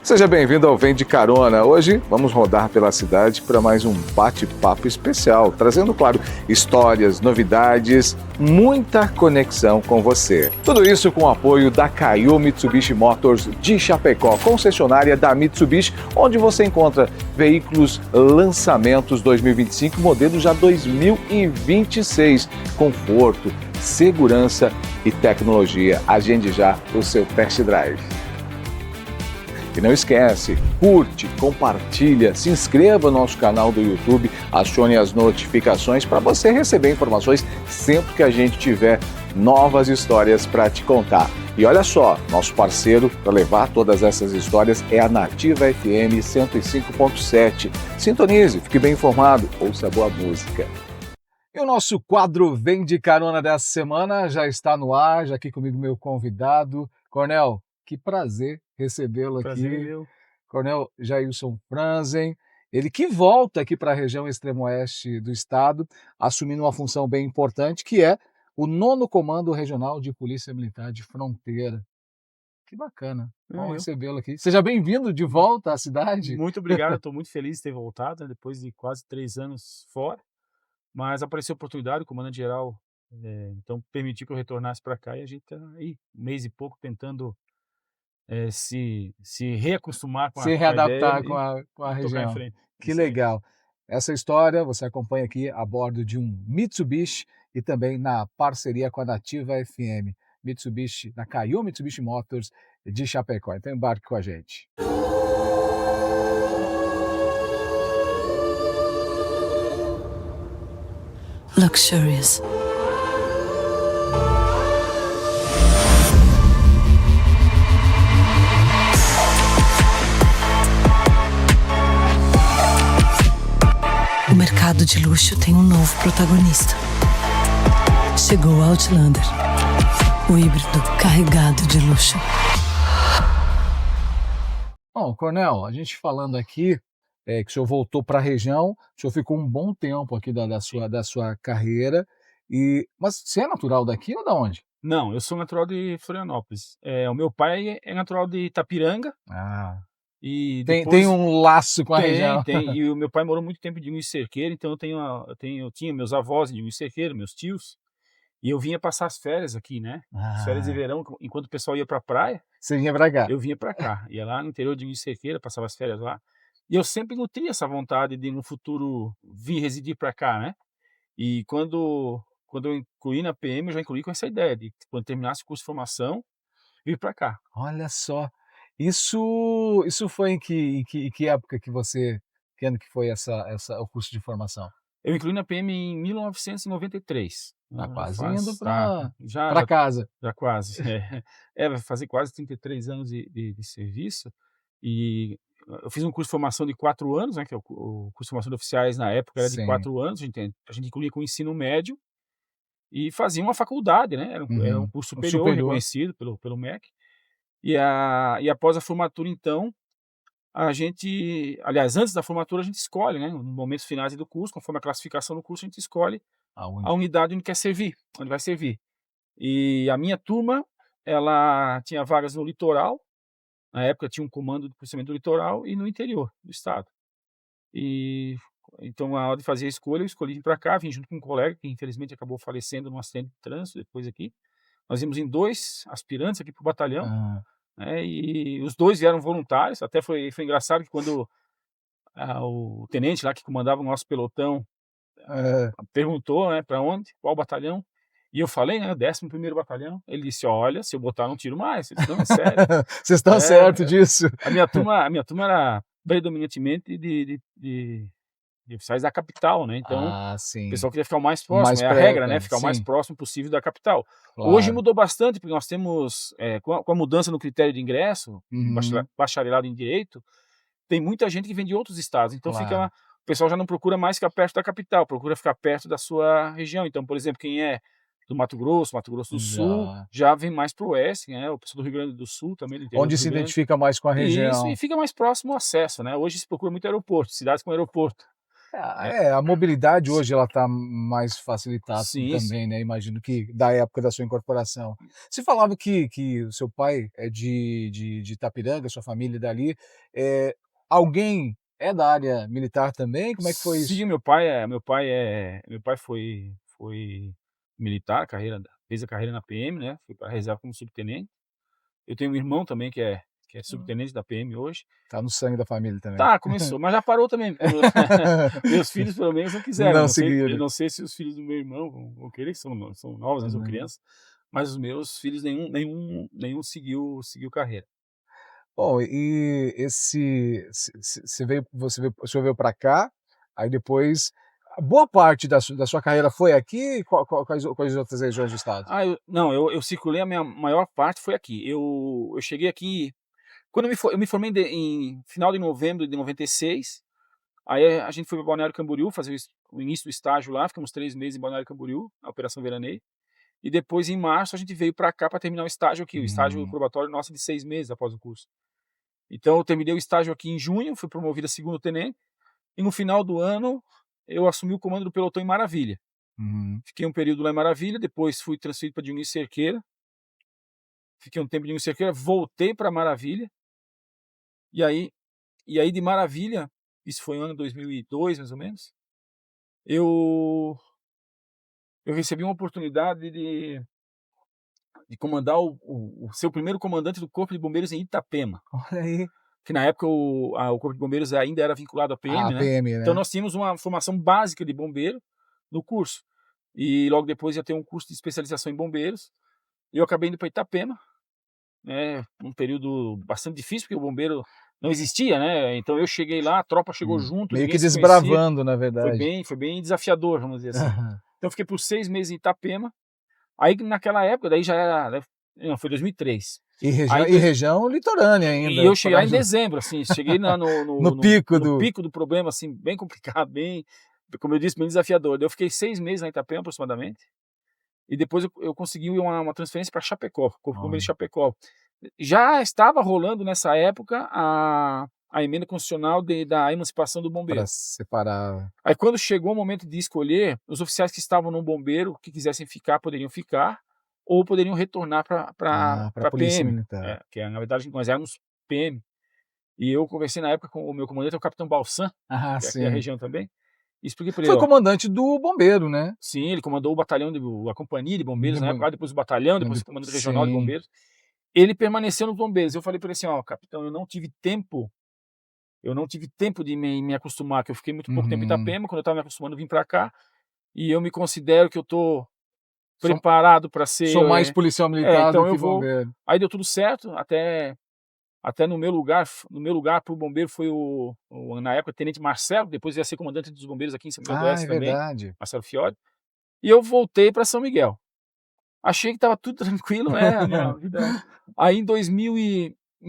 Seja bem-vindo ao Vem de Carona. Hoje vamos rodar pela cidade para mais um bate-papo especial, trazendo, claro, histórias, novidades, muita conexão com você. Tudo isso com o apoio da Kaiô Mitsubishi Motors de Chapecó, concessionária da Mitsubishi, onde você encontra veículos lançamentos 2025, modelo já 2026, conforto, segurança e tecnologia. Agende já o seu test drive. E não esquece, curte, compartilha, se inscreva no nosso canal do YouTube, acione as notificações para você receber informações sempre que a gente tiver novas histórias para te contar. E olha só, nosso parceiro para levar todas essas histórias é a Nativa FM 105.7. Sintonize, fique bem informado, ouça boa música. E o nosso quadro Vem de Carona dessa semana já está no ar, já aqui comigo meu convidado, Cornel. Que prazer recebê-lo aqui. Meu. Cornel Jailson Franzen, ele que volta aqui para a região extremo-oeste do estado, assumindo uma função bem importante, que é o 9º Comando Regional de Polícia Militar de Fronteira. Que bacana. Vamos recebê-lo aqui. Seja bem-vindo de volta à cidade. Muito obrigado, estou muito feliz de ter voltado, né, depois de quase 3 anos fora, mas apareceu a oportunidade, o comandante-geral então permitiu que eu retornasse para cá e a gente está aí, 1 mês e pouco, tentando se reacostumar com a readaptar ideia com a e tocar em região. frente. Que Isso aí. legal. Essa história você acompanha aqui a bordo de um Mitsubishi e também na parceria com a Nativa FM. Mitsubishi, na Kaiô Mitsubishi Motors de Chapecó. Então embarque com a gente. Luxurious. O mercado de luxo tem um novo protagonista. Chegou o Outlander, o híbrido carregado de luxo. Bom, Cornel, a gente falando aqui que o senhor voltou para a região, o senhor ficou um bom tempo aqui da sua carreira, mas você é natural daqui ou da onde? Não, eu sou natural de Florianópolis. O meu pai é natural de Itapiranga. Ah, E tem um laço com a região. Tem. E o meu pai morou muito tempo em Juiz de Cerqueira, então eu tinha meus avós em Juiz de Cerqueira, meus tios, e eu vinha passar as férias aqui, né? As férias de verão, enquanto o pessoal ia pra praia, Você vinha pra cá? eu vinha pra cá. Ia lá no interior de Juiz de Cerqueira, passava as férias lá. E eu sempre nutri essa vontade de, no futuro, vir residir pra cá, né? E quando eu incluí na PM, eu já incluí com essa ideia de, quando terminasse o curso de formação, vir pra cá. Olha só. Isso foi em que época que ano que foi o curso de formação? Eu incluí na PM em 1993. Tá quase indo para já casa. Já quase. Vai fazer quase 33 anos de serviço. E eu fiz um curso de formação de 4 anos, né, que é o curso de formação de oficiais na época era de Sim. 4 anos, a gente incluía com o ensino médio e fazia uma faculdade, né, era um curso superior, reconhecido pelo MEC. E após a formatura, então, aliás, antes da formatura a gente escolhe, né, nos momentos finais do curso, conforme a classificação do curso, a gente escolhe a unidade onde quer servir, onde vai servir. E a minha turma, ela tinha vagas no litoral, na época tinha um comando de policiamento do litoral e no interior do estado. E então, na hora de fazer a escolha, eu escolhi vir para cá, vim junto com um colega que infelizmente acabou falecendo num acidente de trânsito depois aqui. Nós íamos em 2 aspirantes aqui para o batalhão, né, e os 2 vieram voluntários. Até foi engraçado que quando o tenente lá que comandava o nosso pelotão perguntou, né, para onde, qual batalhão, e eu falei, né, 11º Batalhão. Ele disse: olha, se eu botar não tiro mais. Eu disse: não, é sério. Vocês estão certo disso? A minha turma era predominantemente de oficiais da capital, né, então o pessoal queria ficar o mais próximo, a regra, né, ficar o mais próximo possível da capital. Claro. Hoje mudou bastante, porque nós temos, com a mudança no critério de ingresso, bacharelado em Direito, tem muita gente que vem de outros estados, então Claro. o pessoal já não procura mais ficar perto da capital, procura ficar perto da sua região. Então, por exemplo, quem é do Mato Grosso do Sul, já vem mais para o oeste, né? O pessoal do Rio Grande do Sul também. Do interior onde se identifica mais com a região. Isso, e fica mais próximo o acesso, né? Hoje se procura muito aeroporto, cidades com aeroporto. A mobilidade hoje ela está mais facilitada Sim, também, né? Imagino que da época da sua incorporação. Você falava que o seu pai é de Itapiranga, sua família é dali. Alguém é da área militar também? Como é que foi isso? sim, meu pai foi militar, fez a carreira na PM, né, foi para reserva como subtenente. Eu tenho um irmão também que é subtenente da PM hoje. Tá no sangue da família também. Tá, começou, mas já parou também. Meus filhos pelo menos não quiseram. Não Eu seguiram. não sei se os filhos do meu irmão vão querer, são novos, né, são crianças, mas os meus filhos nenhum seguiu carreira. Bom, e o senhor veio para cá, aí depois boa parte da sua carreira foi aqui? Quais outras regiões do estado? Não, eu circulei, a minha maior parte foi aqui. Eu cheguei aqui quando eu me formei em final de novembro de 96. Aí a gente foi para Balneário Camboriú fazer o início do estágio lá, ficamos 3 meses em Balneário Camboriú, na Operação Veraneio. E depois, em março, a gente veio para cá para terminar o estágio aqui, o estágio probatório nosso de 6 meses após o curso. Então eu terminei o estágio aqui em junho, fui promovido a segundo tenente, e no final do ano eu assumi o comando do pelotão em Maravilha. Fiquei um período lá em Maravilha, depois fui transferido para Dionísio Cerqueira, fiquei um tempo em Dionísio Cerqueira, voltei para Maravilha, e aí de Maravilha, isso foi no ano 2002 mais ou menos, eu recebi uma oportunidade de comandar o seu primeiro comandante do Corpo de Bombeiros em Itapema. Olha aí. Que na época o Corpo de Bombeiros ainda era vinculado à PM, né? PM, né? Então nós tínhamos uma formação básica de bombeiro no curso. E logo depois ia ter um curso de especialização em bombeiros. E eu acabei indo para Itapema, né? Um período bastante difícil, porque o bombeiro não existia, né? Então eu cheguei lá, a tropa chegou junto. Meio ninguém que se conhecia. desbravando, na verdade. Foi bem desafiador, vamos dizer assim. Então eu fiquei por 6 meses em Itapema. Aí naquela época, daí já era, não, foi 2003. E região litorânea ainda. E eu cheguei lá em dezembro, assim, cheguei no pico do problema, assim, bem complicado, como eu disse, bem desafiador. Eu fiquei 6 meses na Itapema, aproximadamente, e depois eu consegui uma transferência para Chapecó, Corpo de Bombeiros de Chapecó. Já estava rolando nessa época a emenda constitucional da emancipação do bombeiro. Para separar. Aí quando chegou o momento de escolher, os oficiais que estavam no bombeiro, que quisessem ficar, poderiam ficar, ou poderiam retornar para a Polícia PM, Militar. que na verdade nós éramos PM. E eu conversei na época com o meu comandante, o capitão Balsan, que é aqui a região também, e expliquei para ele. Foi comandante do bombeiro, né? Sim, ele comandou o batalhão, a companhia de bombeiros, na época, depois o batalhão, depois o comandante regional de bombeiros. Ele permaneceu nos bombeiros. Eu falei para ele assim, capitão, eu não tive tempo de me acostumar, que eu fiquei muito pouco tempo em Itapema. Quando eu estava me acostumando, eu vim para cá, e eu me considero que eu estou preparado para ser... Sou mais policial militar então do que bombeiro. Aí deu tudo certo, até no meu lugar para o bombeiro foi na época, Tenente Marcelo, depois ia ser comandante dos bombeiros aqui em São Miguel do Oeste também, verdade. Marcelo Fiore, e eu voltei para São Miguel. Achei que estava tudo tranquilo, né, a minha vida. Aí em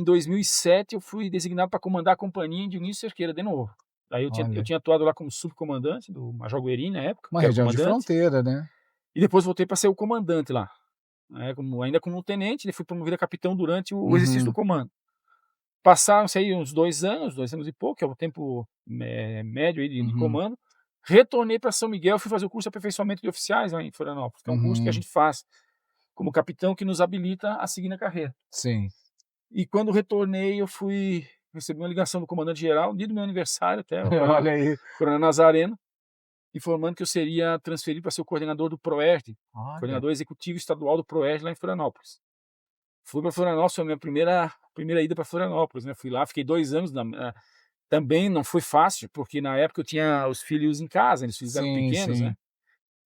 2007 eu fui designado para comandar a companhia em Dionísio Cerqueira de novo. Aí eu tinha atuado lá como subcomandante do Major Guerini na época. Uma região de fronteira, né? E depois voltei para ser o comandante lá. Ainda como tenente, ele foi promovido a capitão durante o exercício do comando. Passaram-se aí uns 2 anos e pouco, que é o tempo médio aí de comando. Retornei para São Miguel, fui fazer o curso de aperfeiçoamento de oficiais lá em Florianópolis, que é um curso que a gente faz como capitão, que nos habilita a seguir na carreira. Sim. E quando retornei, eu recebi uma ligação do comandante-geral, no dia do meu aniversário até, Olha aí. Coronel Nazareno, informando que eu seria transferido para ser o coordenador do PROERD, coordenador executivo estadual do PROERD lá em Florianópolis. Fui para Florianópolis, foi a minha primeira ida para Florianópolis, né? Fui lá, fiquei 2 anos, também não foi fácil, porque na época eu tinha os filhos em casa, os filhos eram pequenos, né?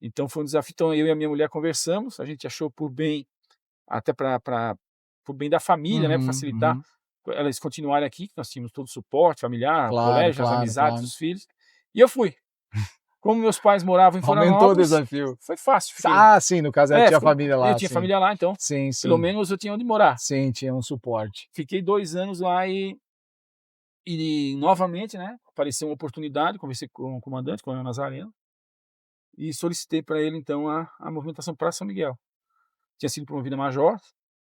Então foi um desafio. Então eu e a minha mulher conversamos, a gente achou por bem, até por bem da família, né, para facilitar elas continuarem aqui, que nós tínhamos todo o suporte familiar, colégio, as amizades dos filhos. E eu fui. Como meus pais moravam em Florianópolis, aumentou o desafio. Foi fácil. Sim, no caso tinha família lá. Eu tinha família lá, então pelo menos eu tinha onde morar. Sim, tinha um suporte. Fiquei 2 anos lá e novamente, né, apareceu uma oportunidade, conversei com o comandante, com o Coronel Nazareno, e solicitei para ele, então, a movimentação para São Miguel. Tinha sido promovido a major,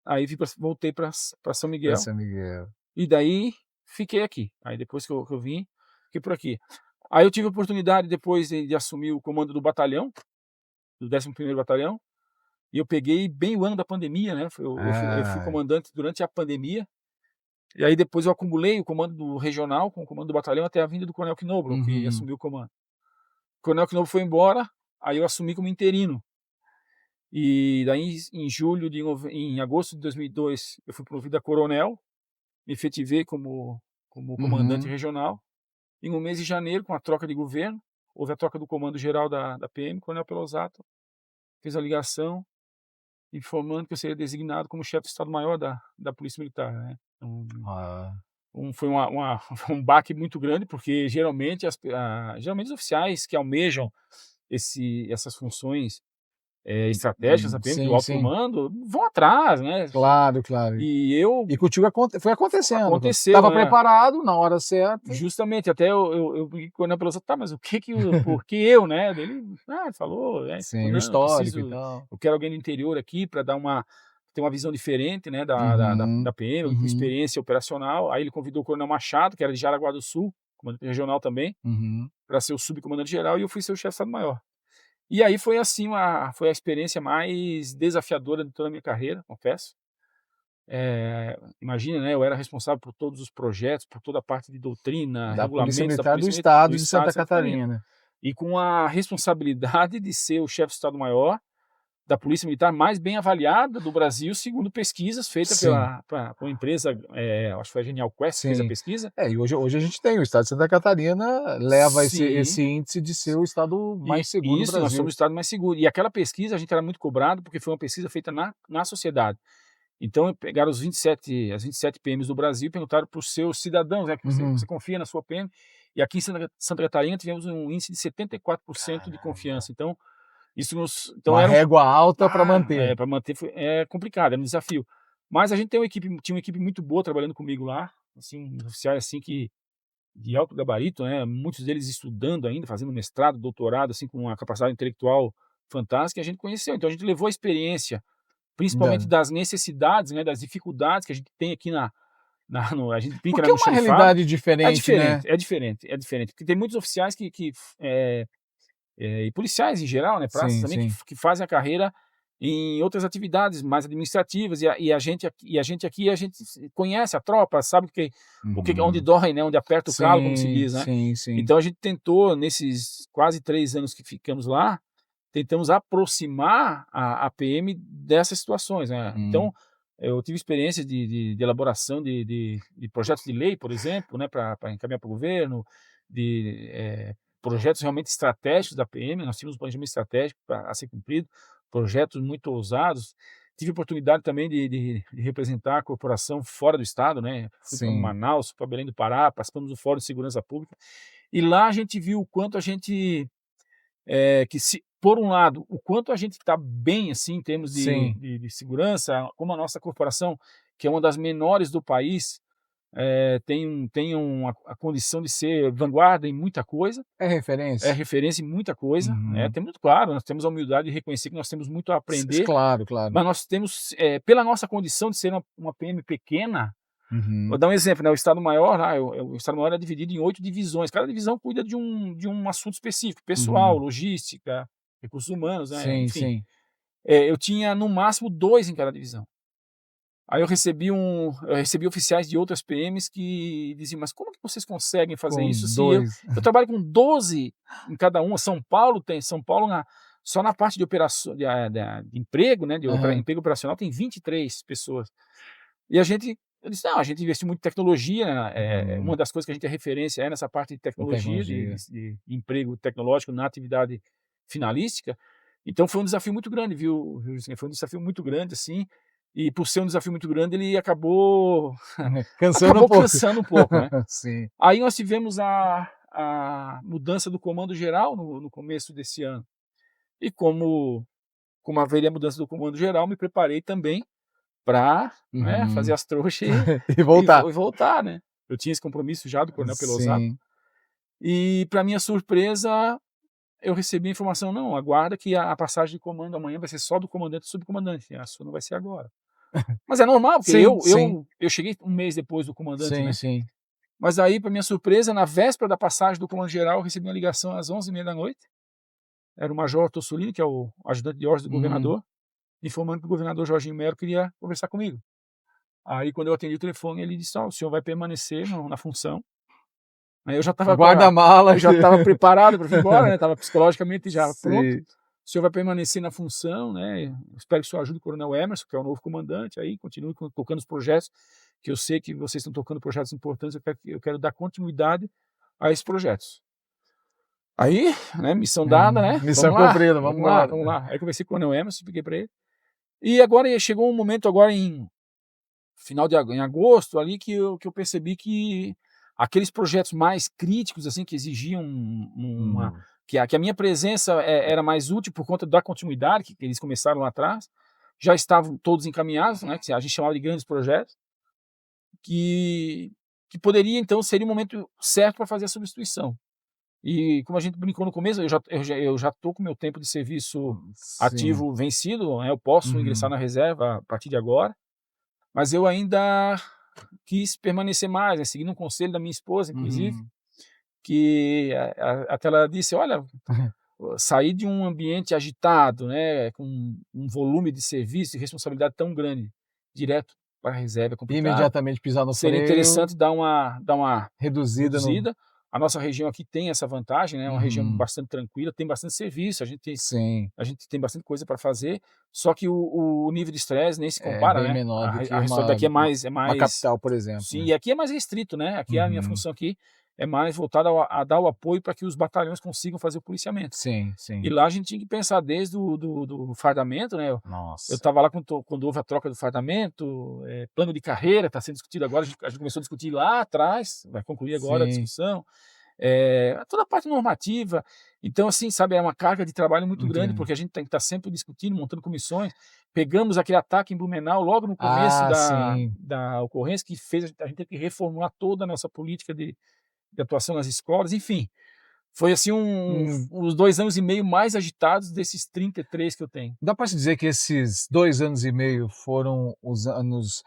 aí voltei para São Miguel. São Miguel. E daí fiquei aqui. Aí depois que eu vim, fiquei por aqui. Aí eu tive a oportunidade depois de assumir o comando do batalhão, do 11º Batalhão, e eu peguei bem o ano da pandemia, né? Eu fui Ah, comandante durante a pandemia, e aí depois eu acumulei o comando do regional com o comando do batalhão até a vinda do Coronel Knobloch, que uhum. assumiu o comando. O Coronel Knobloch foi embora, aí eu assumi como interino. E daí em agosto de 2002 eu fui promovido a coronel, me efetivei como comandante Uhum. regional. E no mês de janeiro, com a troca de governo, houve a troca do comando geral da PM, o Coronel Pelosato fez a ligação informando que eu seria designado como chefe de Estado-Maior da Polícia Militar, né. Ah, Foi foi um baque muito grande, porque geralmente geralmente os oficiais que almejam essas funções, estratégicas da PM, do sim, alto sim. comando, vão atrás, né. Claro, claro. E eu E contigo foi acontecendo. aconteceu, Estava né. preparado na hora certa. Justamente, até eu brinquei com o Coronel Pelosa: "Tá, mas o que que o por que eu, né?" Daí ele, falou, falou: Sim, o "Não, histórico e tal. eu quero alguém do interior aqui para ter uma visão diferente, né, da Uhum, PM, alguém com uhum, experiência operacional." Aí ele convidou o Coronel Machado, que era de Jaraguá do Sul, comandante regional também, uhum. para ser o subcomandante geral, e eu fui ser o chefe de Estado-Maior. E aí foi assim foi a experiência mais desafiadora de toda a minha carreira, confesso. Imagina, né, eu era responsável por todos os projetos, por toda a parte de doutrina, Da Polícia regulamentos da Militar do Polícia do Estado de Estado de Santa Santa Catarina. Catarina. E com a responsabilidade de ser o chefe de Estado-Maior da Polícia Militar mais bem avaliada do Brasil, segundo pesquisas feitas Sim, por uma empresa, acho que foi a Genial Quest que fez a sim. pesquisa. É, e hoje a gente tem, o estado de Santa Catarina leva Sim, esse índice de ser o estado mais seguro do isso, nós Brasil. somos o estado mais seguro. E aquela pesquisa a gente era muito cobrado, porque foi uma pesquisa feita na sociedade. Então pegaram as 27 PMs do Brasil e perguntaram para os seus cidadãos, né, que você Uhum. confia na sua PM, e aqui em Santa Catarina tivemos um índice de 74% de Caramba. confiança. Então isso nos então Uma era um régua alta para manter. para manter é complicado, era um desafio. Mas a gente tinha uma equipe muito boa trabalhando comigo lá, assim, oficiais assim que de alto gabarito, né, muitos deles estudando ainda, fazendo mestrado, doutorado, assim, com uma capacidade intelectual fantástica, e a gente conheceu. Então a gente levou a experiência, principalmente Da das necessidades, né, das dificuldades que a gente tem aqui a gente brinca, né, porque é no uma xerifado. realidade diferente, né. É diferente, porque tem muitos oficiais e policiais em geral, né, praças Sim, também, sim. que fazem a carreira em outras atividades mais administrativas, e a gente aqui, a gente conhece a tropa, sabe onde Uhum. dói, né, onde aperta o calo, como se Sim, diz, né. sim, sim. Então a gente tentou, nesses quase 3 anos que ficamos lá, tentamos aproximar a PM dessas situações, né. Hum. Então, eu tive experiência de elaboração de projetos de lei, por exemplo, né, para encaminhar para o governo, projetos realmente estratégicos da PM, nós tínhamos um planejamento estratégico a ser cumprido, projetos muito ousados. Tive oportunidade também de representar a corporação fora do estado, né, fui para Sim. Manaus, para Belém do Pará, participamos do Fórum de Segurança Pública, e lá a gente viu o quanto a gente, que se por um lado, o quanto a gente está bem, assim, em termos Sim. de segurança, como a nossa corporação, que é uma das menores do país, tem a condição de ser vanguarda em muita coisa, É é referência? referência em muita coisa, né, Uhum. temos claro, nós temos a humildade de reconhecer que nós temos muito a aprender, Claro, claro. mas nós temos, pela nossa condição de ser uma PM pequena. Vou Uhum. dar um exemplo, né, o Estado-Maior lá, o Estado-Maior é dividido em 8 divisões, cada divisão cuida de um assunto específico, pessoal, Uhum. logística, recursos humanos, né, Sim, enfim. sim. Eu tinha no máximo 2 em cada divisão. Aí eu recebi oficiais de outras PMs que diziam: "Mas como que vocês conseguem fazer isso Com se 2. eu trabalho com 12 em cada uma?" São Paulo só na parte de operação de emprego, né, Aham. emprego operacional tem 23 pessoas. E eu disse: "Não, a gente investiu muito em tecnologia, uma Uhum. das coisas que a gente é referência é nessa parte de Com tecnologia, tecnologia. de emprego tecnológico na atividade finalística." Então foi um desafio muito grande, viu, Juscelino? Foi um desafio muito grande, assim, e por ser um desafio muito grande, ele acabou Cansando um acabou pouco. cansando um pouco, né. Sim. Aí nós tivemos a mudança do comando geral no começo desse ano, e como haveria mudança do comando geral, me preparei também para, né, fazer Uhum. as trouxas E voltar. e voltar, né. Eu tinha esse compromisso já do Coronel Pelosato, Sim. e para minha surpresa, eu recebi a informação: "Não, aguarda que a passagem de comando amanhã vai ser só do comandante e subcomandante, a sua não vai ser agora." Mas é normal, porque Sim, sim. eu cheguei um mês depois do comandante, Sim, né. sim. Mas aí, para minha surpresa, na véspera da passagem do comando geral, eu recebi uma ligação às 11h30 da noite. Era o Major Tossolini, que é o ajudante de ordens do governador, informando que o governador Jorginho Melo queria conversar comigo. Aí, quando eu atendi o telefone, ele disse: o senhor vai permanecer na função. Aí eu já estava Guarda-mala. preparado para vir embora, né? Estava psicologicamente já pronto. Sim. O senhor vai permanecer na função, né? Espero que o senhor ajude o Coronel Emerson, que é o novo comandante, aí continue tocando os projetos, que eu sei que vocês estão tocando projetos importantes, eu quero dar continuidade a esses projetos. Aí, né, missão dada, né? Missão cumprida, vamos lá. Vamos lá. Aí conversei com o Coronel Emerson, expliquei para ele. E agora chegou um momento agora em agosto ali que eu percebi que aqueles projetos mais críticos assim que exigiam que a minha presença era mais útil por conta da continuidade que eles começaram lá atrás, já estavam todos encaminhados, né, que a gente chamava de grandes projetos, que poderia então ser o momento certo para fazer a substituição. E como a gente brincou no começo, eu já estou com o meu tempo de serviço ativo vencido, né, eu posso ingressar na reserva a partir de agora, mas eu ainda quis permanecer mais, né, seguindo um conselho da minha esposa, inclusive, que até ela disse: olha, sair de um ambiente agitado, né, com um volume de serviço e responsabilidade tão grande, direto para a reserva é complicado. Imediatamente pisar no freio. Seria interessante dar uma reduzida. A nossa região aqui tem essa vantagem, né? É uma região bastante tranquila, tem bastante serviço, a gente tem bastante coisa para fazer, só que o nível de estresse nem se compara, bem né? menor do que a restante daqui é mais uma capital, por exemplo. Sim, e aqui é mais restrito, né? Aqui a minha função aqui é mais voltada a dar o apoio para que os batalhões consigam fazer o policiamento. Sim. E lá a gente tinha que pensar desde do fardamento, né? Nossa. Eu estava lá quando houve a troca do fardamento, plano de carreira está sendo discutido agora, a gente começou a discutir lá atrás, vai concluir agora a discussão. Toda a parte normativa. Então, assim, sabe, é uma carga de trabalho muito grande, porque a gente tem que estar sempre discutindo, montando comissões. Pegamos aquele ataque em Blumenau logo no começo da ocorrência, que fez a gente ter que reformular toda a nossa política de atuação nas escolas, enfim. Foi assim uns 2 anos e meio mais agitados desses 33 que eu tenho. Dá para se dizer que esses 2 anos e meio foram os anos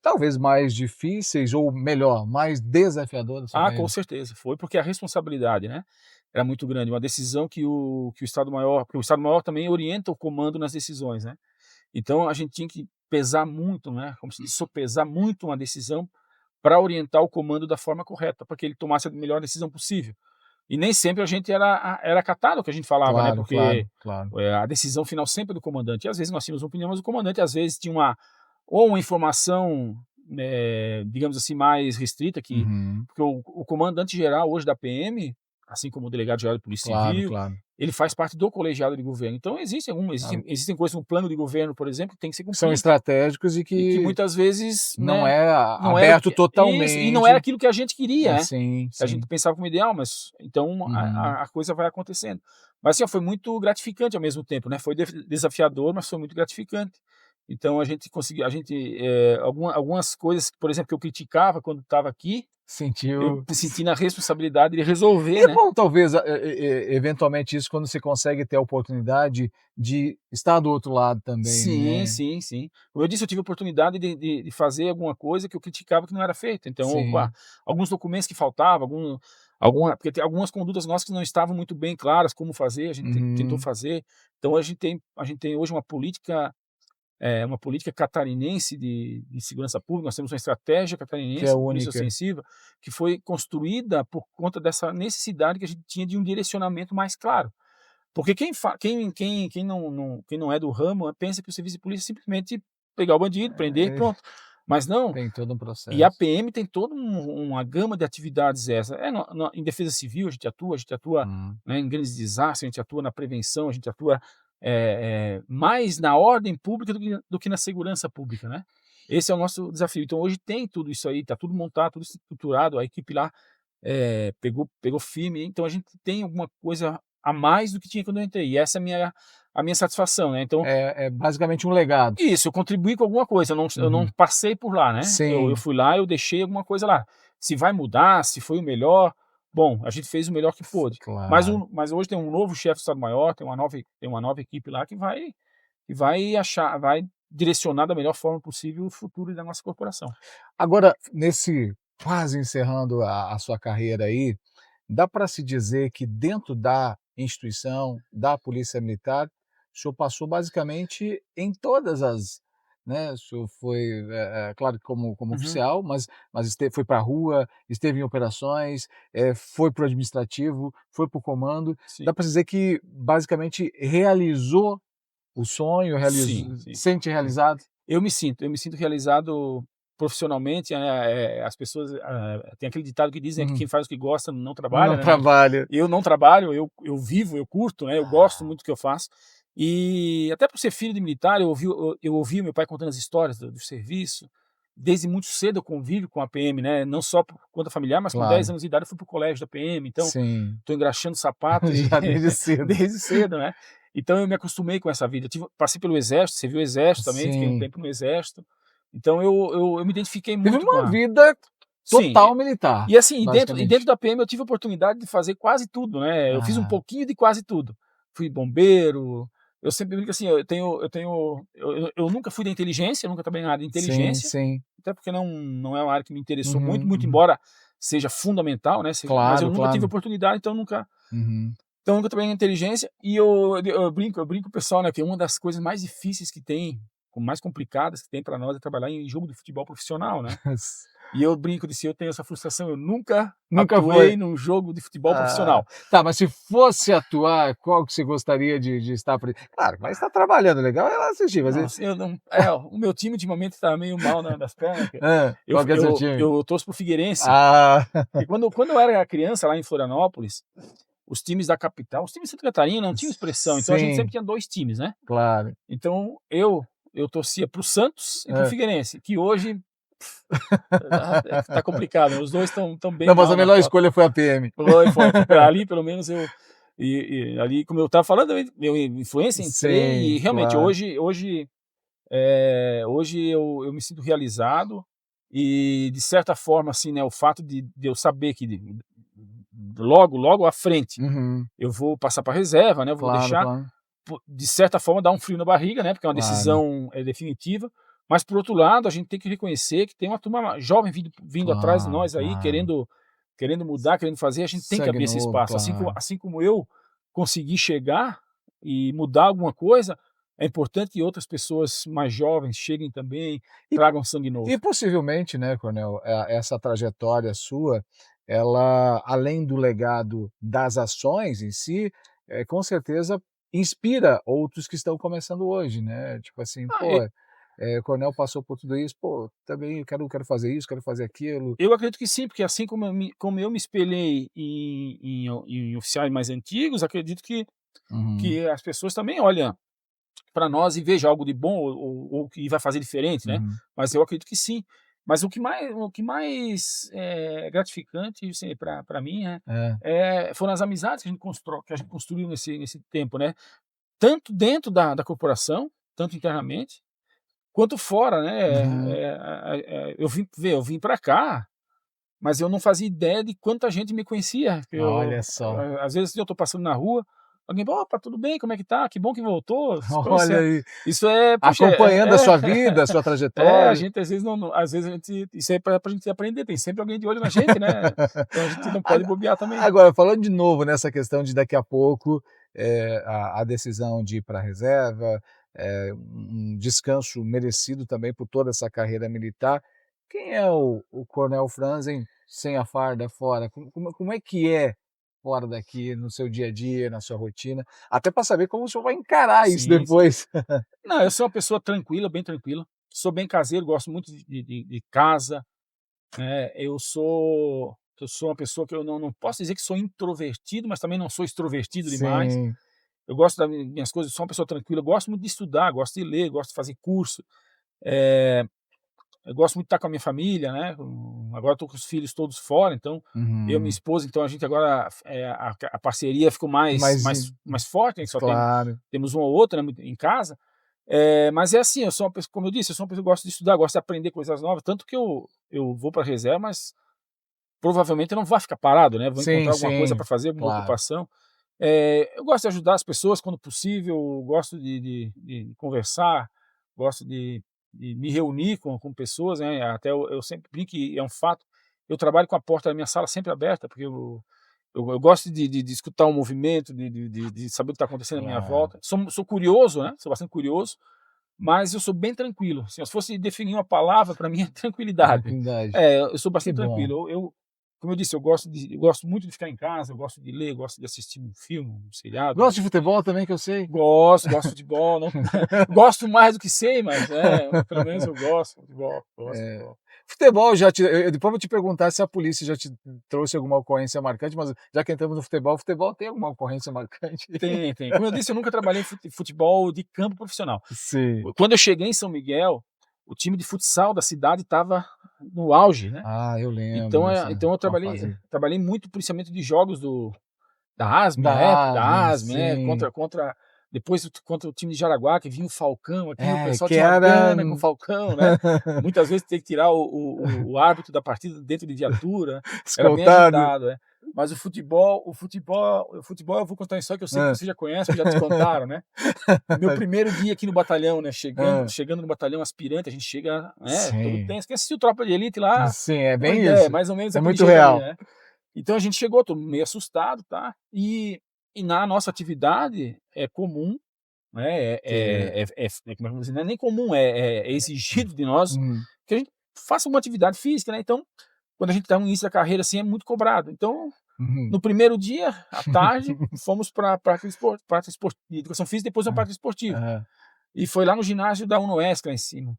talvez mais difíceis, ou melhor, mais desafiadores? Com certeza, foi porque a responsabilidade, né, era muito grande, uma decisão que o Estado-Maior, porque o Estado-Maior também orienta o comando nas decisões, né, então a gente tinha que pesar muito, né, como se diz, sopesar muito uma decisão para orientar o comando da forma correta, para que ele tomasse a melhor decisão possível. E nem sempre a gente era acatado o que a digamos, né, porque claro. A decisão final sempre é do comandante, e às vezes nós tínhamos uma opinião, mas o comandante às vezes tinha uma informação, digamos assim, mais restrita, porque o comandante geral hoje da PM, assim como o delegado geral de Polícia Civil, ele faz parte do colegiado de governo. Então existem coisas no plano de governo, por exemplo, que tem que ser cumprido. São estratégicos e que muitas vezes não é aberto totalmente. E não era aquilo que a gente queria, né? Sim. A gente pensava como ideal, mas então a coisa vai acontecendo. Mas assim, foi muito gratificante ao mesmo tempo, né? Foi desafiador, mas foi muito gratificante. Então a gente conseguiu, algumas coisas, por exemplo, que eu criticava quando estava aqui, eu me senti na responsabilidade de resolver, e né? bom, talvez, eventualmente, isso quando você consegue ter a oportunidade de estar do outro lado também, né? Sim. Como eu disse, eu tive a oportunidade de fazer alguma coisa que eu criticava que não era feita. Então, alguns documentos que faltavam, porque tem algumas condutas nossas que não estavam muito bem claras como fazer, a gente tentou fazer. Então a gente tem hoje uma política catarinense de segurança pública. Nós temos uma estratégia catarinense de polícia ostensiva que foi construída por conta dessa necessidade que a gente tinha de um direcionamento mais claro. Porque quem não é do ramo pensa que o serviço de polícia é simplesmente pegar o bandido, prender e pronto. Mas não. Tem todo um processo. E a PM tem toda uma gama de atividades essa. Em defesa civil a gente atua né, em grandes desastres, a gente atua na prevenção, a gente atua mais na ordem pública do que na segurança pública, né? Esse é o nosso desafio. Então hoje tem tudo isso aí, está tudo montado, tudo estruturado, a equipe lá pegou firme, então a gente tem alguma coisa a mais do que tinha quando eu entrei, e essa é a minha satisfação, né? Então, é basicamente um legado. Isso, eu contribuí com alguma coisa, eu não passei por lá, né? Sim. Eu fui lá, eu deixei alguma coisa lá. Se vai mudar, se foi o melhor, bom, a gente fez o melhor que pôde. Claro. Mas hoje tem um novo chefe do Estado-Maior, tem uma nova equipe lá que vai direcionar da melhor forma possível o futuro da nossa corporação. Agora, nesse quase encerrando a sua carreira aí, dá para se dizer que dentro da instituição, da Polícia Militar, o senhor passou basicamente em todas as, né, o senhor foi, claro que como Uhum, oficial, mas foi para a rua, esteve em operações, foi para o administrativo, foi para o comando. Dá sim. para dizer que basicamente realizou o sonho, Sim, sim. sente realizado? Eu me sinto realizado profissionalmente, as pessoas, tem aquele ditado que dizem que Uhum. quem faz o que gosta não Não trabalha, né, trabalha. eu não trabalho, eu vivo, eu curto, né, eu gosto Ah, muito do que eu faço, e até por ser filho de militar, eu ouvi meu pai contando as histórias do serviço, desde muito cedo eu convivo com a PM, né, não só por conta familiar, mas com 10 claro. anos de idade eu fui para o colégio da PM, então Sim, estou engraxando sapato e já desde cedo. desde cedo, né. Então eu me acostumei com essa vida. Passei pelo exército, você viu o exército também, fiquei um Sim. tempo no exército. Então eu me identifiquei Teve muito com uma a vida sim, total militar, e assim, e dentro basicamente. da PM eu tive a oportunidade de fazer quase tudo, né. Eu fiz um Ah, pouquinho de quase tudo. Fui bombeiro, eu sempre brinco assim, eu nunca fui da inteligência, eu nunca trabalhei na área de sim, inteligência, sim. até porque não é uma área que me interessou muito, Uhum, muito uhum. embora seja fundamental, né, mas eu Claro, nunca tive claro. oportunidade, Uhum. então nunca trabalhei na inteligência e eu brinco com o pessoal, né, que uma das coisas mais difíceis que tem, mais complicadas que tem para nós é trabalhar em jogo de futebol profissional, né. E eu brinco de se eu tenho essa frustração, eu nunca Nunca foi. atuei num jogo de futebol Ah, profissional. tá, mas se fosse atuar, qual que você gostaria de estar claro, vai estar trabalhando, legal é lá assistir, mas Nossa, eu não o meu time ultimamente tá meio mal das pernas, que eu qual que é seu eu time? eu torço para o Figueirense, Ah, e quando eu era criança lá em Florianópolis, os times da capital, os times de Santa Catarina não tinham expressão, então a gente sempre sim, tinha 2 times, né. claro. Então eu torcia para o Santos e para o Hã. Figueirense, que hoje tá complicado, né, os 2 estão bem Não, mas a mal na melhor foto. escolha foi a PM. Foi pra ali pelo menos ali como eu estava falando, eu influência, entrei e Sim, realmente claro. hoje eu me sinto realizado e de certa forma, assim, né, o fato de eu saber que logo, logo à frente Uhum. eu vou passar para reserva, né, eu vou Claro, deixar, claro, de certa forma dá um frio na barriga, né, porque é uma claro, decisão, definitiva, mas por outro lado a gente tem que reconhecer que tem uma turma jovem vindo atrás de claro, nós aí claro. querendo mudar, querendo fazer, a gente tem que Sangue abrir esse novo, espaço, claro. assim como eu consegui chegar e mudar alguma coisa, é importante que outras pessoas mais jovens cheguem também, E tragam sangue e novo. possivelmente, né, coronel, essa trajetória sua, ela, além do legado das ações em si, com certeza inspira outros que estão começando hoje, né, tipo assim: Ah, "Pô, o coronel passou por tudo isso, pô, também quero fazer isso, quero fazer aquilo". eu acredito que sim, porque assim como eu me espelhei em oficiais mais antigos, acredito Uhum, que as pessoas também olham para nós e veja algo de bom ou que vai fazer diferente, né. uhum. Mas eu acredito que sim. Mas o que mais é gratificante, assim, pra mim, né, É. foram as amizades que a gente construiu nesse tempo, né. Tanto dentro da corporação, tanto internamente, quanto fora, né. Uhum. Eu vim para cá, mas eu não fazia ideia de quanta gente me conhecia. Olha só. Às vezes eu estou passando na rua, alguém: "Opa, tudo bem? Como é que tá? Que bom que voltou". Olha Poxa, aí, isso é poxa, acompanhando a sua vida, a sua a trajetória. gente às vezes às vezes a gente isso é pra gente aprender, tem sempre alguém de olho na gente, né. Então a gente não pode Ago bobear também. Agora, falando de novo nessa questão de daqui a pouco, a decisão de ir para a reserva, um descanso merecido também por toda essa carreira militar. Quem é o coronel Franzen sem a farda fora? Como é que é fora daqui, no seu dia a dia, na sua rotina? Até para saber como o senhor vai encarar isso Sim, sim. depois. Não, eu sou uma pessoa tranquila, bem tranquila, sou bem caseiro, gosto muito de casa, né, eu sou uma pessoa que eu não posso dizer que sou introvertido, mas também não sou extrovertido demais. Sim. Eu gosto das minhas coisas, sou uma pessoa tranquila, eu gosto muito de estudar, gosto de ler, gosto de fazer curso, eh, eu gosto muito de estar com a minha família, né, agora estou com os filhos todos fora, então eu e minha Uhum. esposa, então a gente agora, a parceria ficou mais Mas mais mais forte, a gente só claro. temos um ou outro, né, em casa, mas é assim, eu sou uma pessoa como eu disse, eu sou uma pessoa que gosta de estudar, gosto de aprender coisas novas, tanto que eu vou para a reserva, mas provavelmente eu não vou ficar parado, né, vou Sim, encontrar alguma coisa sim. para fazer, alguma Claro. ocupação. Eu gosto de ajudar as pessoas quando possível, gosto de conversar, gosto de me reunir com pessoas, né, até eu sempre brinco que é um fato, eu trabalho com a porta da minha sala sempre aberta, porque eu gosto de escutar o movimento, de saber o que está acontecendo à minha Claro. volta. Sou curioso, né? Sou bastante curioso, mas eu sou bem tranquilo. Assim, se fosse definir uma palavra, para mim é tranquilidade. Tranquilidade. Eu sou Que bastante bom. tranquilo. Como eu disse, eu gosto muito de ficar em casa, eu gosto de ler, eu gosto de assistir um filme, um seriado. Gosta de futebol também, que eu sei? Gosto de futebol. Não, gosto mais do que sei, mas pelo menos eu gosto de futebol. Gosto de futebol. Futebol, depois eu vou te perguntar se a polícia já te trouxe alguma ocorrência marcante, mas já que entramos no futebol tem alguma ocorrência marcante? Tem. Como eu disse, eu nunca trabalhei em futebol de campo profissional. Sim. Quando eu cheguei em São Miguel, o time de futsal da cidade estava no auge, né? Ah, eu lembro. Então eu trabalhei muito policiamento de jogos da ASM, na época, da ASM, né? Depois contra o time de Jaraguá, que vinha o Falcão aqui, o pessoal tinha uma grana com o Falcão, né? Muitas vezes tem que tirar o árbitro da partida dentro de viatura, era bem agitado, né? Mas o futebol, eu vou contar uma história que eu sei que você já conhece, que já te contaram, né? Meu primeiro dia aqui no batalhão, né? Chegando no batalhão aspirante, a gente chega, todo tenso. Quem assistiu Tropa de Elite lá? Sim, é bem isso. Mais ou menos é aquele muito jeito real. ali, né? Então a gente chegou, todo meio assustado, tá? E na nossa atividade é comum, né? Como é que eu vou dizer? Não é nem comum, é exigido de nós que a gente faça uma atividade física, né? Então, quando a gente está no início da carreira, assim, é muito cobrado. Então, no primeiro dia, à tarde, fomos para a parte de educação física, depois uma parte esportiva. E foi lá no ginásio da UNOESC, lá em cima.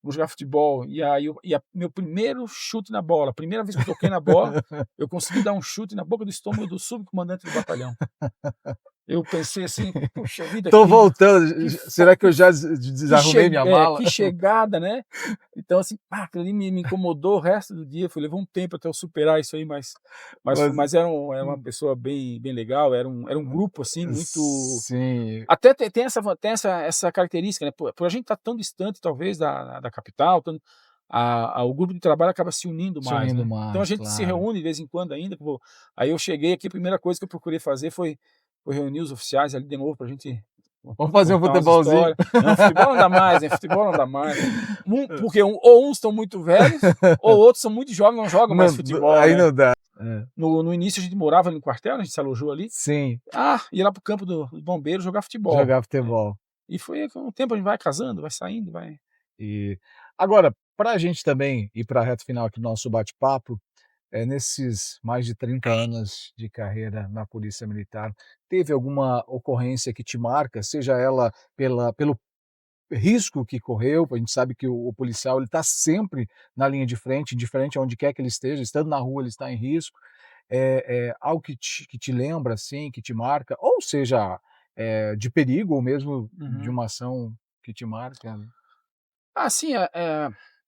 Vou jogar futebol, e aí meu primeiro chute na bola, a primeira vez que eu toquei na bola, eu consegui dar um chute na boca do estômago do subcomandante do batalhão. Eu pensei assim, puxa vida. Tô voltando, será que eu já desarrumei minha mala? Que chegada, né? Então assim, aquilo ali me incomodou o resto do dia, levou um tempo até eu superar isso aí, mas era uma pessoa bem legal, era um grupo assim, muito... Sim. Até tem essa característica, né? Por a gente estar tão distante, talvez, da capital, o grupo de trabalho acaba se unindo mais. Né? Então a gente se reúne de vez em quando ainda. Aí eu cheguei aqui, a primeira coisa que eu procurei fazer foi reunir os oficiais ali de novo pra gente... Vamos fazer um futebolzinho. Não, futebol não dá mais, hein? Futebol não dá mais. Porque ou uns estão muito velhos, ou outros são muito jovens e não jogam mais futebol. Aí né? não dá. No início a gente morava no quartel, né? A gente se alojou ali. Sim. Ia lá pro campo do bombeiro jogar futebol. E foi com o tempo a gente vai casando, vai saindo, vai... E agora, para a gente também ir para a reta final aqui do nosso bate-papo, nesses mais de 30 anos de carreira na Polícia Militar, teve alguma ocorrência que te marca, seja ela pelo risco que correu? A gente sabe que o policial ele está sempre na linha de frente, indiferente aonde quer que ele esteja, estando na rua ele está em risco. Algo que te lembra, assim, que te marca, ou seja, de perigo, ou mesmo de uma ação que te marca? Sim,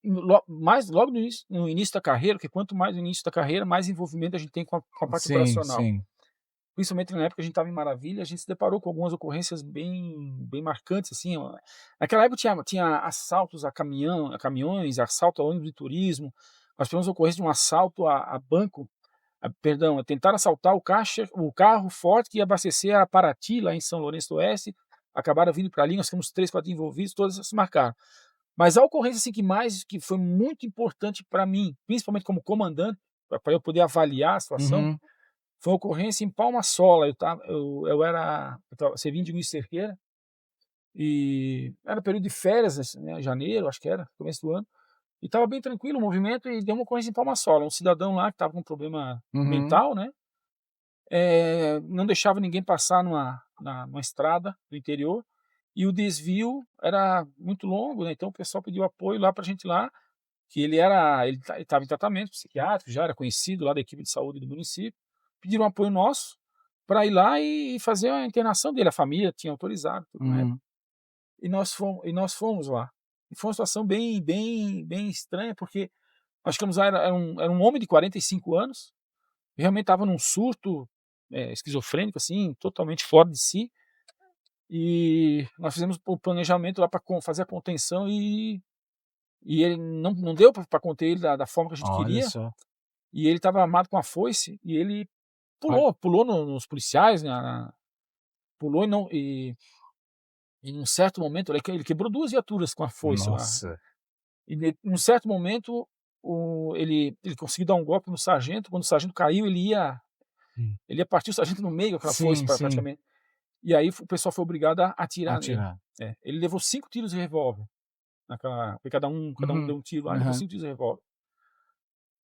logo no início da carreira, porque quanto mais no início da carreira, mais envolvimento a gente tem com a parte operacional. Sim. Principalmente na época que a gente estava em Maravilha, a gente se deparou com algumas ocorrências bem marcantes, assim. Naquela época tinha assaltos a caminhões, assalto a ônibus de turismo. Nós tivemos ocorrência de um assalto a banco, tentaram assaltar o carro forte que ia abastecer a Paraty, lá em São Lourenço do Oeste, acabaram vindo para ali, nós temos 3, 4 envolvidos, todas se marcaram. Mas a ocorrência assim, que foi muito importante para mim, principalmente como comandante, para eu poder avaliar a situação, foi uma ocorrência em Palma Sola. Eu servindo de Luiz Cerqueira, e era período de férias, né, janeiro, acho que era, começo do ano, e estava bem tranquilo o movimento, e deu uma ocorrência em Palma Sola. Um cidadão lá que estava com um problema mental, né? Não deixava ninguém passar numa estrada do interior, e o desvio era muito longo, né? Então o pessoal pediu apoio lá para a gente lá, que ele estava em tratamento psiquiátrico, já era conhecido lá da equipe de saúde do município. Pediram um apoio nosso para ir lá e fazer a internação dele. A família tinha autorizado, tudo, né? E nós fomos lá. E foi uma situação bem estranha, porque nós ficamos lá, era um homem de 45 anos, realmente estava num surto esquizofrênico, assim, totalmente fora de si. E nós fizemos o planejamento lá para fazer a contenção, e ele não deu para conter ele da forma que a gente queria. Só. E ele estava armado com a foice, e ele pulou nos policiais, né, pulou e em um certo momento ele quebrou 2 viaturas com a foice. Nossa. Lá. E num certo momento ele conseguiu dar um golpe no sargento. Quando o sargento caiu, Hum. ele ia partir o sargento no meio com aquela foice, Sim, sim. praticamente. E aí o pessoal foi obrigado a atirar nele. Atirar. Ele levou 5 tiros de revólver, porque cada um Uhum. deu um tiro lá, ele levou Aham. 5 tiros de revólver.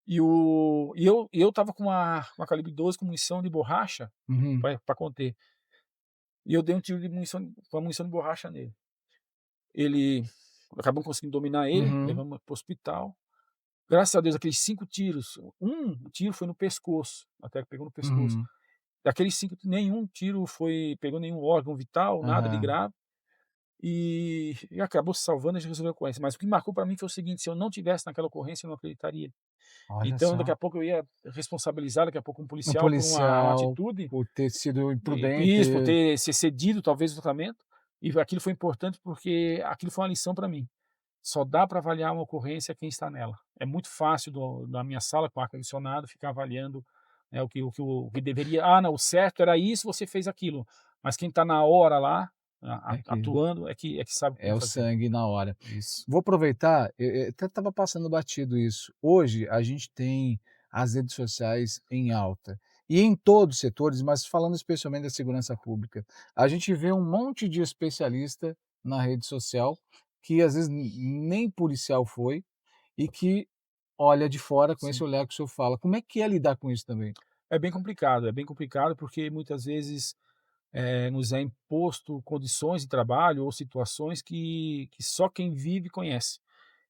E eu estava com uma calibre 12 com munição de borracha Uhum. para conter. E eu dei um tiro de munição com a munição de borracha nele. Ele acabamos conseguindo dominar ele, Uhum. levamos para o hospital. Graças a Deus, aqueles 5 tiros, um tiro foi no pescoço, até que pegou no pescoço. Uhum. Daqueles 5, nenhum tiro pegou nenhum órgão vital, nada de Aham. grave. E acabou se salvando, a gente resolveu a ocorrência. Mas o que marcou para mim foi o seguinte: se eu não tivesse naquela ocorrência, eu não acreditaria. Olha Então, daqui só. a pouco eu ia responsabilizar, daqui a pouco, um Um policial por uma policial, atitude, por ter sido isso, por imprudente. ter se excedido talvez o tratamento. E aquilo foi importante porque aquilo foi uma lição para mim. Só dá para avaliar uma ocorrência quem está nela. É muito fácil na minha sala com ar-condicionado ficar avaliando, né, o que deveria. Ah, não, o certo era isso, você fez aquilo. Mas quem está na hora lá, É que atuando, é que sabe é como o fazer. sangue na hora. Isso. Vou aproveitar, até estava passando batido isso. Hoje a gente tem as redes sociais em alta, e em todos os setores, mas falando especialmente da segurança pública. A gente vê um monte de especialista na rede social, que às vezes nem policial foi, e que olha de fora com esse Sim. olhar que o senhor fala. Como é que é lidar com isso também? É bem complicado porque muitas vezes nos é imposto condições de trabalho ou situações que só quem vive conhece.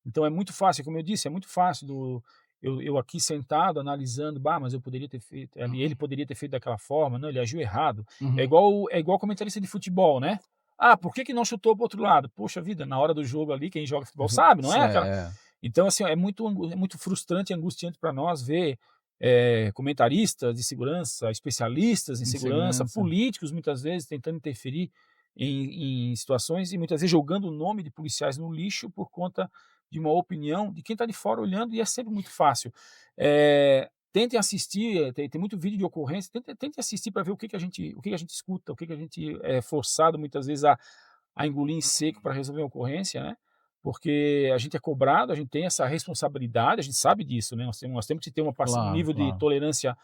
Então é muito fácil, como eu disse, é muito fácil eu aqui sentado analisando, bah, mas eu poderia ter feito, ele poderia ter feito daquela forma, não, ele agiu errado. É Uhum. igual é igual comentarista de futebol, né? Ah, por que que não chutou para outro lado? Poxa vida, na hora do jogo ali, quem joga futebol sabe, não é aquela. É, Então, assim, ó, é muito frustrante e angustiante para nós ver comentaristas de segurança, especialistas em em segurança, segurança. políticos muitas vezes tentando interferir em situações e muitas vezes jogando o nome de policiais no lixo por conta de uma opinião de quem está de fora olhando, e é sempre muito fácil. Tentem assistir, tem muito vídeo de ocorrência, tentem assistir para ver o que que a gente escuta, o que que a gente é forçado muitas vezes a engolir em seco para resolver uma ocorrência, né? Porque a gente é cobrado, a gente tem essa responsabilidade, a gente sabe disso, né? Nós temos que ter um Claro, nível de claro. tolerância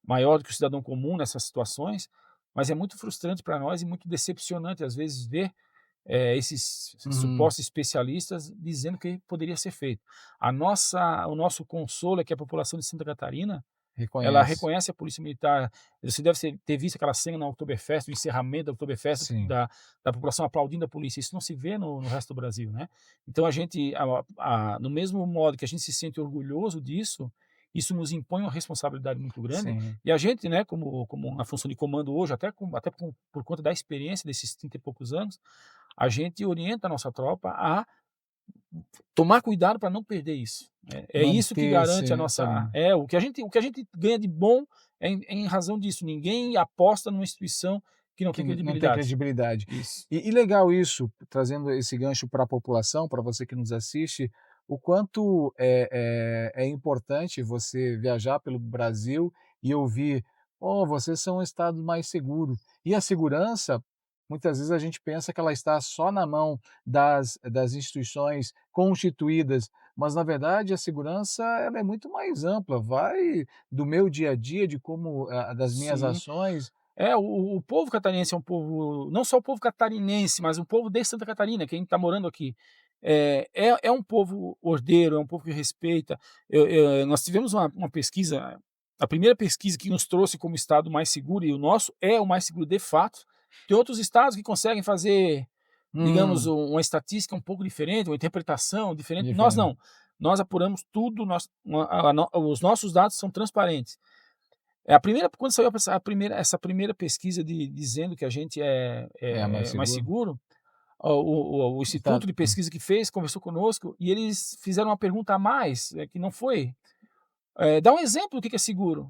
maior do que o cidadão comum nessas situações, mas é muito frustrante para nós e muito decepcionante, às vezes, ver esses Uhum. supostos especialistas dizendo que poderia ser feito. O nosso consolo é que a população de Santa Catarina, ela Reconhece. reconhece a Polícia Militar. Você deve ter visto aquela cena na Oktoberfest, o encerramento da Oktoberfest, Sim. da população aplaudindo a polícia. Isso não se vê no resto do Brasil, né? Então a gente, no mesmo modo que a gente se sente orgulhoso disso, isso nos impõe uma responsabilidade muito grande. Sim. E a gente, né, como na função de comando hoje, até por conta da experiência desses 30 e poucos anos, a gente orienta a nossa tropa a tomar cuidado para não perder isso. É isso que Manter-se garante a essa nossa. linha. O que a gente ganha de bom é em razão disso. Ninguém aposta numa instituição que não Que tem não tem credibilidade. credibilidade. Isso. E legal isso, trazendo esse gancho para a população, para você que nos assiste, o quanto é importante você viajar pelo Brasil e ouvir: "Oh, vocês são um estado mais seguro". E a segurança, muitas vezes a gente pensa que ela está só na mão das instituições constituídas, mas na verdade a segurança ela é muito mais ampla, vai do meu dia a dia, de como das minhas Sim. ações. O povo catarinense é um povo, não só o povo catarinense, mas o povo de Santa Catarina, quem está morando aqui. É um povo ordeiro, é um povo que respeita. Nós tivemos uma pesquisa, a primeira pesquisa que nos trouxe como estado mais seguro, e o nosso é o mais seguro de fato. Tem outros estados que conseguem fazer, digamos, Hum. uma estatística um pouco diferente, uma interpretação diferente. Nós Diferente. não. Nós apuramos tudo, os nossos dados são transparentes. Quando saiu essa primeira pesquisa dizendo que a gente é, É mais mais seguro? seguro, o Tá. instituto de pesquisa que fez conversou conosco e eles fizeram uma pergunta a mais, que não foi. Dá um exemplo do que é seguro.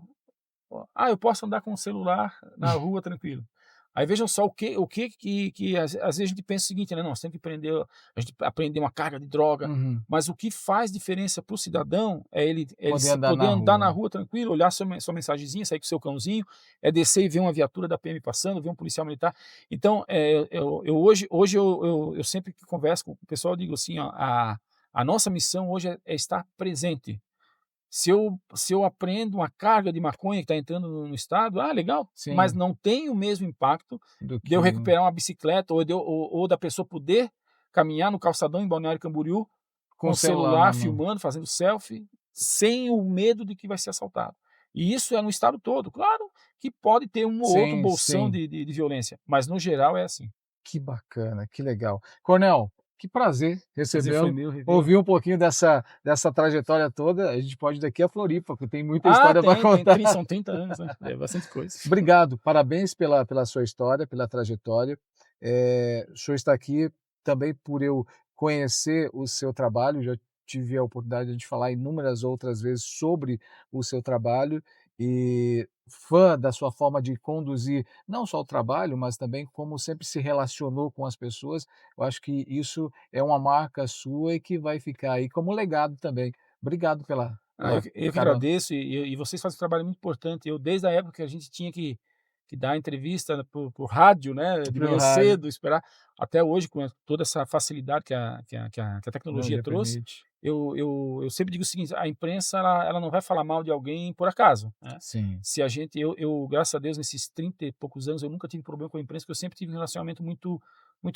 Ah, eu posso andar com o celular na rua tranquilo. Aí vejam só o que às vezes a gente pensa o seguinte, né? Não, nós temos que a gente aprender uma carga de droga, Uhum. mas o que faz diferença para o cidadão é ele Poder andar poder na andar na rua. rua tranquilo, olhar sua mensagenzinha, sair com seu cãozinho, descer e ver uma viatura da PM passando, ver um policial militar. Então, hoje eu sempre que converso com o pessoal, eu digo assim, ó, a nossa missão hoje é estar presente. Se eu aprendo uma carga de maconha que está entrando no estado, legal, Sim. mas não tem o mesmo impacto Do de eu que- recuperar uma bicicleta ou da pessoa poder caminhar no calçadão em Balneário Camboriú com o o celular celular na mão. filmando, fazendo selfie, sem o medo de que vai ser assaltado. E isso é no estado todo. Claro que pode ter um ou outro Sim, bolsão sim. de violência, mas no geral é assim. Que bacana, que legal. Coronel, que prazer Prazer foi recebê-lo. meu, revê-lo. Ouvir um pouquinho dessa trajetória toda. A gente pode ir daqui a Floripa, porque tem muita história para contar. São 30 anos, né? É bastante coisa. Obrigado, parabéns pela sua história, pela trajetória. O senhor está aqui também por eu conhecer o seu trabalho, já tive a oportunidade de falar inúmeras outras vezes sobre o seu trabalho e fã da sua forma de conduzir não só o trabalho, mas também como sempre se relacionou com as pessoas. Eu acho que isso é uma marca sua e que vai ficar aí como legado também. Obrigado Eu que carona. agradeço e vocês fazem um trabalho muito importante. Eu, desde a época que a gente tinha que dar entrevista por rádio, né, de Pelo manhã rádio. cedo, esperar, até hoje, com toda essa facilidade que a tecnologia Não, trouxe, permite. eu sempre digo o seguinte: a imprensa ela não vai falar mal de alguém por acaso, né? Sim, Se a gente, graças a Deus, nesses 30 e poucos anos, eu nunca tive problema com a imprensa, porque eu sempre tive um relacionamento muito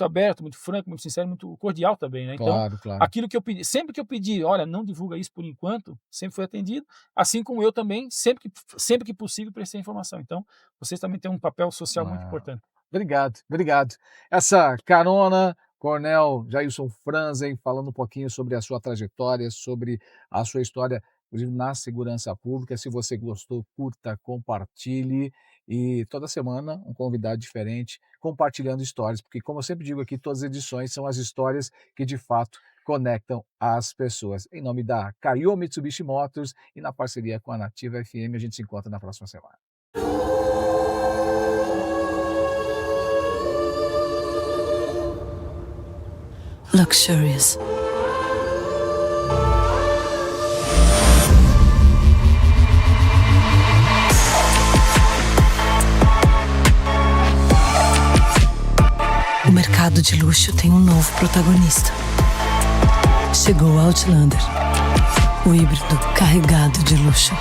aberto, muito franco, muito sincero, muito cordial também, né? Então, claro, claro. aquilo que eu pedi, sempre que eu pedi, olha, não divulga isso por enquanto, sempre foi atendido, assim como eu também, sempre que possível, prestei informação. Então, vocês também têm um papel social muito Ah, importante. Obrigado, obrigado. Essa carona, Coronel Jailson Franzen, falando um pouquinho sobre a sua trajetória, sobre a sua história, inclusive na segurança pública. Se você gostou, curta, compartilhe. E toda semana um convidado diferente, compartilhando histórias, porque como eu sempre digo aqui, todas as edições são as histórias que de fato conectam as pessoas. Em nome da Caio Mitsubishi Motors e na parceria com a Nativa FM, a gente se encontra na próxima semana. Luxurious. O mercado de luxo tem um novo protagonista. Chegou o Outlander, o híbrido carregado de luxo.